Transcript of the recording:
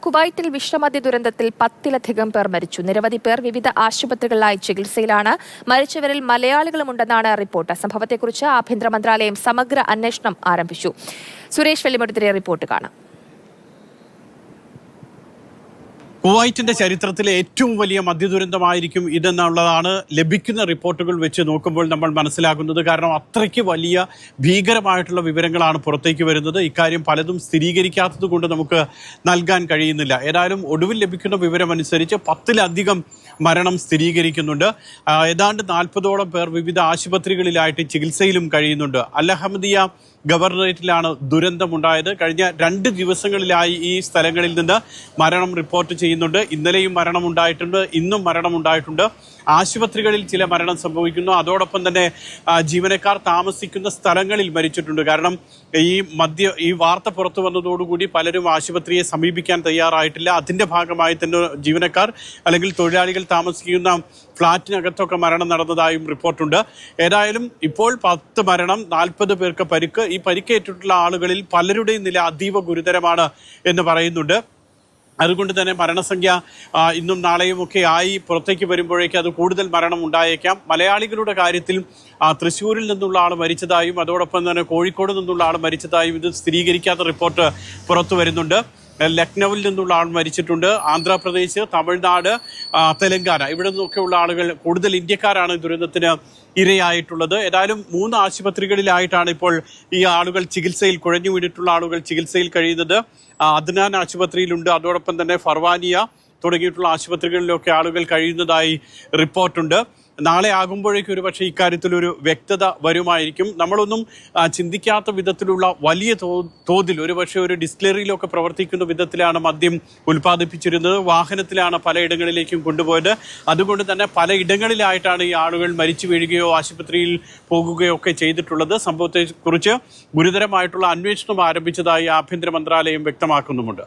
കുവൈറ്റിൽ വിഷമദ്യ ദുരന്തത്തിൽ 10-ലധികം പേർ മരിച്ചു. നിരവധി പേർ വിവിധ ആശുപത്രികളിലായി ചികിത്സയിലാണ്. മരിച്ചവരിൽ മലയാളികളുമുണ്ടെന്നാണ് റിപ്പോർട്ട്. സംഭവത്തെക്കുറിച്ച് ആഭ്യന്തര മന്ത്രാലയം സമഗ്ര അന്വേഷണം ആരംഭിച്ചു. സുരേഷ് വെള്ളിമുറ്റത്തിലെ റിപ്പോർട്ട് കാണാം. കുവൈറ്റിന്റെ ചരിത്രത്തിലെ ഏറ്റവും വലിയ മദ്യദുരന്തമായിരിക്കും ഇതെന്നുള്ളതാണ് ലഭിക്കുന്ന റിപ്പോർട്ടുകൾ വെച്ച് നോക്കുമ്പോൾ നമ്മൾ മനസ്സിലാക്കുന്നത്. കാരണം അത്രയ്ക്ക് വലിയ ഭീകരമായിട്ടുള്ള വിവരങ്ങളാണ് പുറത്തേക്ക് വരുന്നത്. ഇക്കാര്യം പലതും സ്ഥിരീകരിക്കാത്തത് കൊണ്ട് നമുക്ക് നൽകാൻ കഴിയുന്നില്ല. ഏതായാലും ഒടുവിൽ ലഭിക്കുന്ന വിവരമനുസരിച്ച് 10-ലധികം മരണം സ്ഥിരീകരിക്കുന്നുണ്ട്. ഏതാണ്ട് 40ഓളം പേർ വിവിധ ആശുപത്രികളിലായിട്ട് ചികിത്സയിലും കഴിയുന്നുണ്ട്. അൽ അഹമ്മദിയ ഗവർണറേറ്റിലാണ് ദുരന്തമുണ്ടായത്. കഴിഞ്ഞ 2 ദിവസങ്ങളിലായി ഈ സ്ഥലങ്ങളിൽ നിന്ന് മരണം റിപ്പോർട്ട് ചെയ്യുന്നുണ്ട്. ഇന്നലെയും മരണമുണ്ടായിട്ടുണ്ട്, ഇന്നും മരണമുണ്ടായിട്ടുണ്ട്. ആശുപത്രികളിൽ ചില മരണം സംഭവിക്കുന്നു. അതോടൊപ്പം തന്നെ ജീവനക്കാർ താമസിക്കുന്ന സ്ഥലങ്ങളിൽ മരിച്ചിട്ടുണ്ട്. കാരണം ഈ വാർത്ത പുറത്തു വന്നതോടുകൂടി പലരും ആശുപത്രിയെ സമീപിക്കാൻ തയ്യാറായിട്ടില്ല. അതിൻ്റെ ഭാഗമായി തന്നെ ജീവനക്കാർ അല്ലെങ്കിൽ തൊഴിലാളികൾ താമസിക്കുന്ന ഫ്ളാറ്റിനകത്തൊക്കെ മരണം നടന്നതായും റിപ്പോർട്ടുണ്ട്. ഏതായാലും ഇപ്പോൾ 10 മരണം, 40 പേർക്ക് പരിക്ക്. ഈ പരിക്കേറ്റിട്ടുള്ള ആളുകളിൽ പലരുടെയും നില അതീവ ഗുരുതരമാണ് എന്ന് പറയുന്നുണ്ട്. അതുകൊണ്ട് തന്നെ മരണസംഖ്യ ഇന്നും നാളെയും ഒക്കെ ആയി പുറത്തേക്ക് വരുമ്പോഴേക്കും അത് കൂടുതൽ മരണം ഉണ്ടായേക്കാം. മലയാളികളുടെ കാര്യത്തിൽ തൃശ്ശൂരിൽ നിന്നുള്ള ആൾ മരിച്ചതായും അതോടൊപ്പം തന്നെ കോഴിക്കോട് നിന്നുള്ള ആൾ മരിച്ചതായും ഇത് സ്ഥിരീകരിക്കാത്ത റിപ്പോർട്ട് പുറത്തു വരുന്നുണ്ട്. ലക്നൌവിൽ നിന്നുള്ള ആൾ മരിച്ചിട്ടുണ്ട്. ആന്ധ്രാപ്രദേശ്, തമിഴ്നാട്, തെലങ്കാന ഇവിടെ നിന്നൊക്കെയുള്ള ആളുകൾ, കൂടുതൽ ഇന്ത്യക്കാരാണ് ദുരന്തത്തിന് ഇരയായിട്ടുള്ളത്. ഏതായാലും 3 ആശുപത്രികളിലായിട്ടാണ് ഇപ്പോൾ ഈ ആളുകൾ ചികിത്സയിൽ, കുഴഞ്ഞു വീണിട്ടുള്ള ആളുകൾ ചികിത്സയിൽ കഴിയുന്നത്. അദ്നാൻ ആശുപത്രിയിലുണ്ട്, അതോടൊപ്പം തന്നെ ഫർവാനിയ തുടങ്ങിയിട്ടുള്ള ആശുപത്രികളിലൊക്കെ ആളുകൾ കഴിയുന്നതായി റിപ്പോർട്ടുണ്ട്. നാളെ ആകുമ്പോഴേക്കും ഒരു പക്ഷേ ഇക്കാര്യത്തിലൊരു വ്യക്തത വരുമായിരിക്കും. നമ്മളൊന്നും ചിന്തിക്കാത്ത വിധത്തിലുള്ള വലിയ തോതിൽ ഒരു പക്ഷേ ഒരു ഡിസ്റ്റിലറിയിലൊക്കെ പ്രവർത്തിക്കുന്ന വിധത്തിലാണ് മദ്യം ഉൽപ്പാദിപ്പിച്ചിരുന്നത്. വാഹനത്തിലാണ് പലയിടങ്ങളിലേക്കും കൊണ്ടുപോയത്. അതുകൊണ്ട് തന്നെ പലയിടങ്ങളിലായിട്ടാണ് ഈ ആളുകൾ മരിച്ചു വീഴുകയോ ആശുപത്രിയിൽ പോകുകയോ ഒക്കെ ചെയ്തിട്ടുള്ളത്. സംഭവത്തെക്കുറിച്ച് ഗുരുതരമായിട്ടുള്ള അന്വേഷണം ആരംഭിച്ചതായി ആഭ്യന്തര മന്ത്രാലയം വ്യക്തമാക്കുന്നുമുണ്ട്.